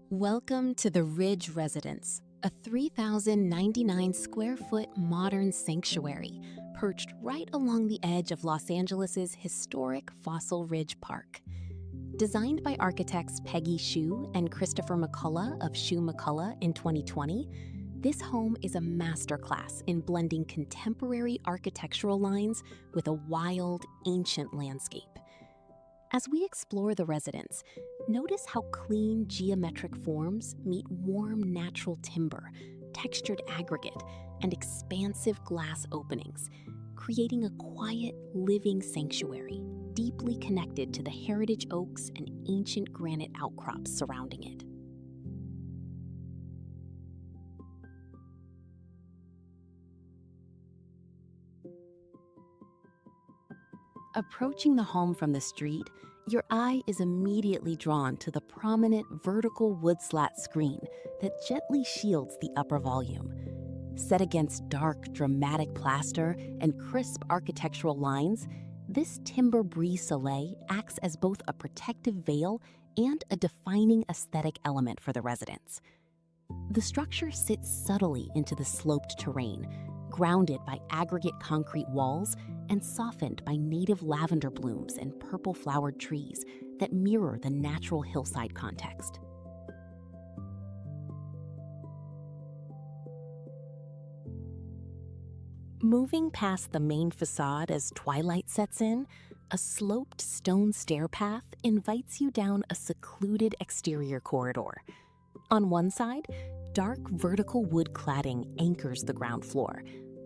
Welcome to the Ridge Residence, a 3,099 square foot modern sanctuary perched right along the edge of Los Angeles' historic Fossil Ridge Park. Designed by architects Peggy Hsu and Christopher McCullough of Hsu McCullough in 2020, this home is a masterclass in blending contemporary architectural lines with a wild, ancient landscape. As we explore the residence, notice how clean geometric forms meet warm natural timber, textured aggregate, and expansive glass openings, creating a quiet, living sanctuary deeply connected to the heritage oaks and ancient granite outcrops surrounding it. Approaching the home from the street, your eye is immediately drawn to the prominent vertical wood slat screen that gently shields the upper volume. Set against dark, dramatic plaster and crisp architectural lines, this timber brise-soleil acts as both a protective veil and a defining aesthetic element for the residence. The structure sits subtly into the sloped terrain, grounded by aggregate concrete walls and softened by native lavender blooms and purple-flowered trees that mirror the natural hillside context. Moving past the main facade as twilight sets in, a sloped stone stair path invites you down a secluded exterior corridor. On one side, dark vertical wood cladding anchors the ground floor,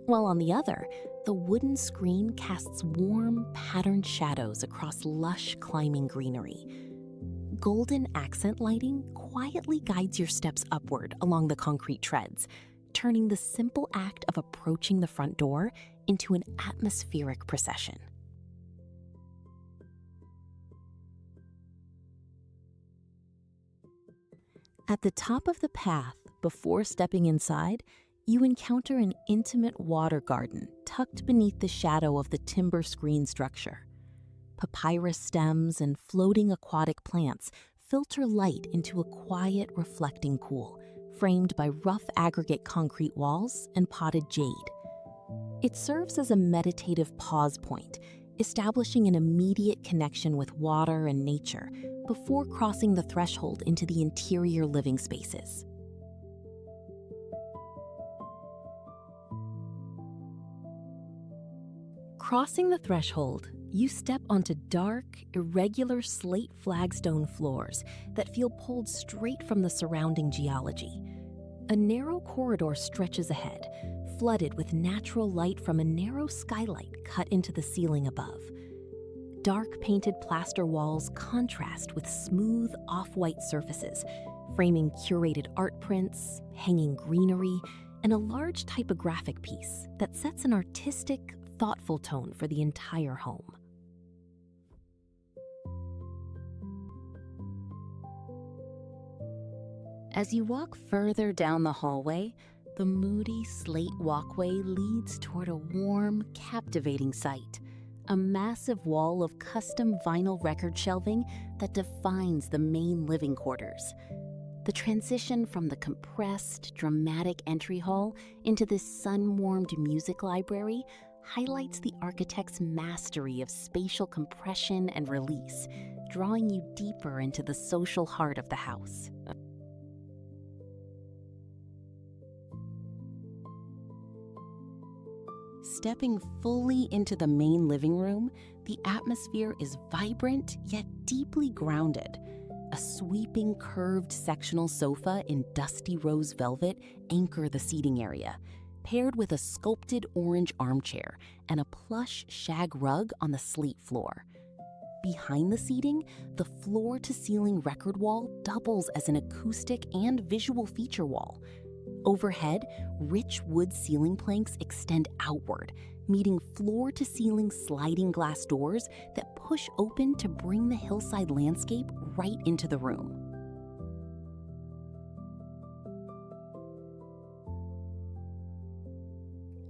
while on the other, the wooden screen casts warm, patterned shadows across lush climbing greenery. Golden accent lighting quietly guides your steps upward along the concrete treads, turning the simple act of approaching the front door into an atmospheric procession. At the top of the path, before stepping inside, you encounter an intimate water garden tucked beneath the shadow of the timber screen structure. Papyrus stems and floating aquatic plants filter light into a quiet, reflecting pool, framed by rough aggregate concrete walls and potted jade. It serves as a meditative pause point, establishing an immediate connection with water and nature before crossing the threshold into the interior living spaces. Crossing the threshold, you step onto dark, irregular slate flagstone floors that feel pulled straight from the surrounding geology. A narrow corridor stretches ahead, flooded with natural light from a narrow skylight cut into the ceiling above. Dark painted plaster walls contrast with smooth off-white surfaces, framing curated art prints, hanging greenery, and a large typographic piece that sets an artistic, thoughtful tone for the entire home. As you walk further down the hallway, the moody slate walkway leads toward a warm, captivating sight, a massive wall of custom vinyl record shelving that defines the main living quarters. The transition from the compressed, dramatic entry hall into this sun-warmed music library highlights the architect's mastery of spatial compression and release, drawing you deeper into the social heart of the house. Stepping fully into the main living room, the atmosphere is vibrant yet deeply grounded. A sweeping curved sectional sofa in dusty rose velvet anchor the seating area, paired with a sculpted orange armchair and a plush shag rug on the slate floor. Behind the seating, the floor-to-ceiling record wall doubles as an acoustic and visual feature wall. Overhead, rich wood ceiling planks extend outward, meeting floor-to-ceiling sliding glass doors that push open to bring the hillside landscape right into the room.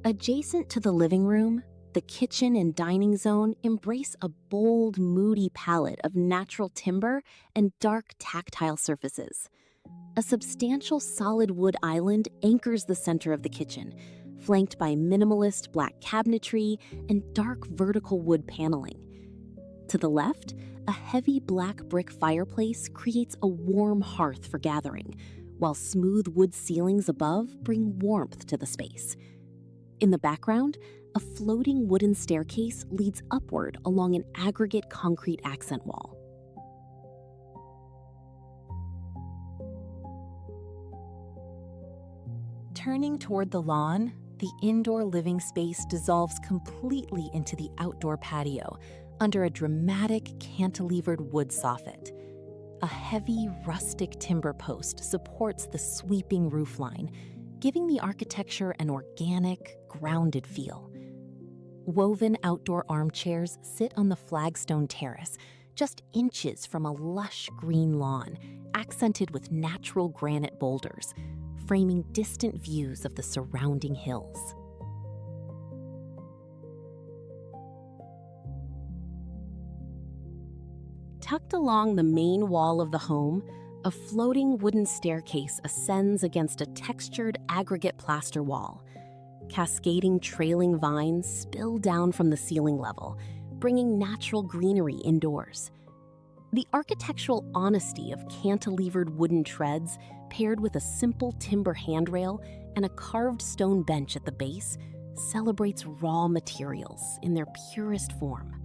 Adjacent to the living room, The kitchen and dining zone embrace a bold, moody palette of natural timber and dark tactile surfaces. A substantial solid wood island anchors the center of the kitchen, flanked by minimalist black cabinetry and dark vertical wood paneling. To the left, a heavy black brick fireplace creates a warm hearth for gathering, while smooth wood ceilings above bring warmth to the space. In the background, a floating wooden staircase leads upward along an aggregate concrete accent wall. Turning toward the lawn, the indoor living space dissolves completely into the outdoor patio under a dramatic cantilevered wood soffit. A heavy, rustic timber post supports the sweeping roofline, giving the architecture an organic, grounded feel. Woven outdoor armchairs sit on the flagstone terrace, just inches from a lush green lawn, accented with natural granite boulders, framing distant views of the surrounding hills. Tucked along the main wall of the home, a floating wooden staircase ascends against a textured aggregate plaster wall. Cascading trailing vines spill down from the ceiling level, bringing natural greenery indoors. The architectural honesty of cantilevered wooden treads, paired with a simple timber handrail and a carved stone bench at the base, celebrates raw materials in their purest form.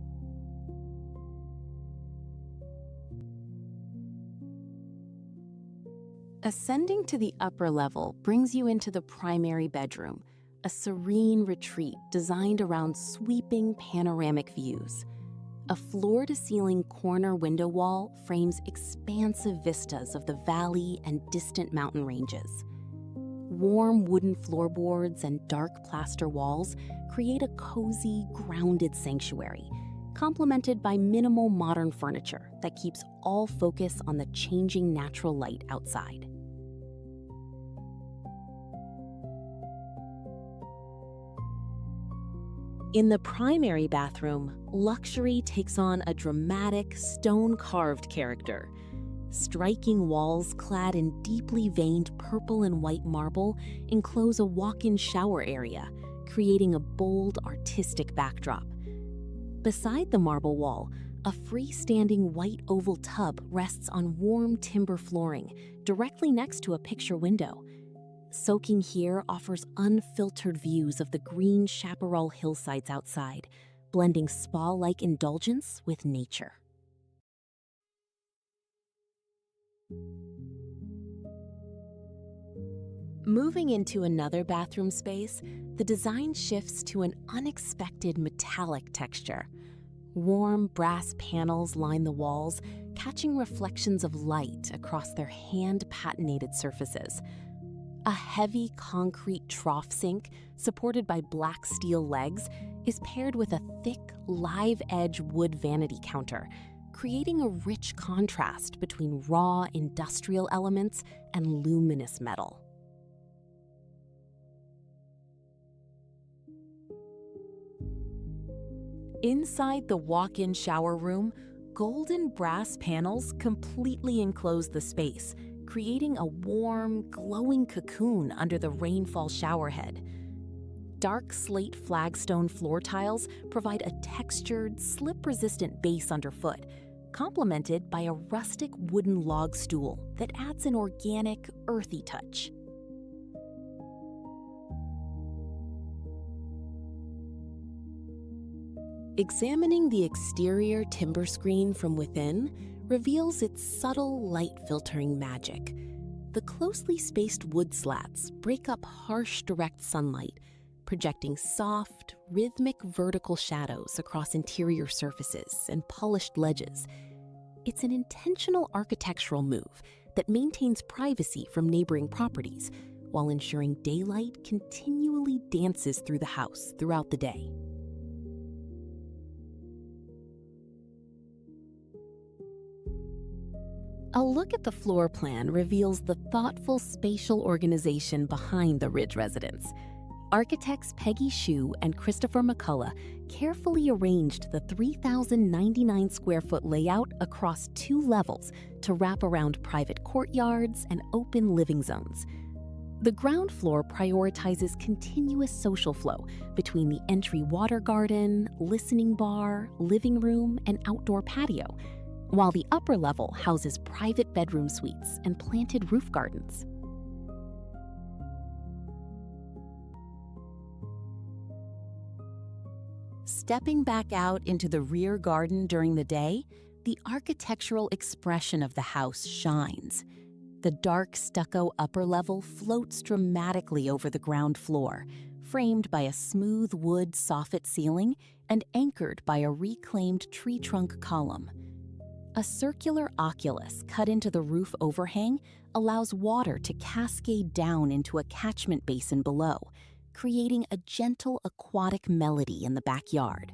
Ascending to the upper level brings you into the primary bedroom, a serene retreat designed around sweeping panoramic views. A floor-to-ceiling corner window wall frames expansive vistas of the valley and distant mountain ranges. Warm wooden floorboards and dark plaster walls create a cozy, grounded sanctuary, complemented by minimal modern furniture that keeps all focus on the changing natural light outside. In the primary bathroom, luxury takes on a dramatic, stone-carved character. Striking walls clad in deeply veined purple and white marble enclose a walk-in shower area, creating a bold, artistic backdrop. Beside the marble wall, a freestanding white oval tub rests on warm timber flooring, directly next to a picture window. Soaking here offers unfiltered views of the green chaparral hillsides outside, blending spa-like indulgence with nature. Moving into another bathroom space, the design shifts to an unexpected metallic texture. Warm brass panels line the walls, catching reflections of light across their hand-patinated surfaces. A heavy concrete trough sink, supported by black steel legs, is paired with a thick, live-edge wood vanity counter, creating a rich contrast between raw industrial elements and luminous metal. Inside the walk-in shower room, golden brass panels completely enclose the space, creating a warm, glowing cocoon under the rainfall showerhead. Dark slate flagstone floor tiles provide a textured, slip-resistant base underfoot, complemented by a rustic wooden log stool that adds an organic, earthy touch. Examining the exterior timber screen from within reveals its subtle light-filtering magic. The closely spaced wood slats break up harsh direct sunlight, projecting soft, rhythmic vertical shadows across interior surfaces and polished ledges. It's an intentional architectural move that maintains privacy from neighboring properties while ensuring daylight continually dances through the house throughout the day. A look at the floor plan reveals the thoughtful spatial organization behind the Ridge residence. Architects Peggy Hsu and Christopher McCullough carefully arranged the 3,099 square foot layout across 2 levels to wrap around private courtyards and open living zones. The ground floor prioritizes continuous social flow between the entry water garden, listening bar, living room, and outdoor patio, while the upper level houses private bedroom suites and planted roof gardens. Stepping back out into the rear garden during the day, the architectural expression of the house shines. The dark stucco upper level floats dramatically over the ground floor, framed by a smooth wood soffit ceiling and anchored by a reclaimed tree trunk column. A circular oculus cut into the roof overhang allows water to cascade down into a catchment basin below, creating a gentle aquatic melody in the backyard.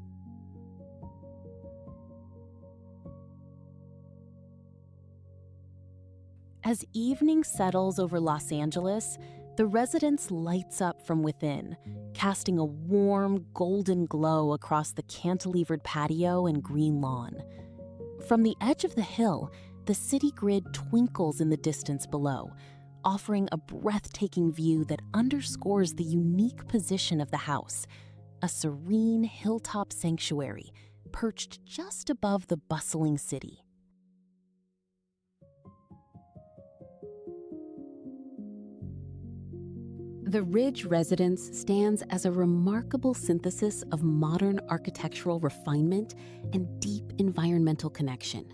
As evening settles over Los Angeles, the residence lights up from within, casting a warm, golden glow across the cantilevered patio and green lawn. From the edge of the hill, the city grid twinkles in the distance below, offering a breathtaking view that underscores the unique position of the house, a serene hilltop sanctuary perched just above the bustling city. The Ridge residence stands as a remarkable synthesis of modern architectural refinement and deep environmental connection.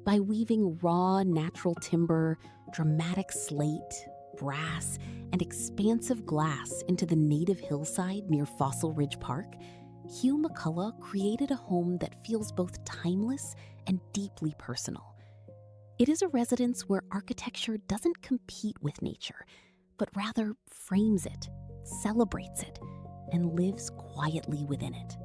By weaving raw natural timber, dramatic slate, brass, and expansive glass into the native hillside near Fossil Ridge Park, Hsu McCullough created a home that feels both timeless and deeply personal. It is a residence where architecture doesn't compete with nature, but rather frames it, celebrates it, and lives quietly within it.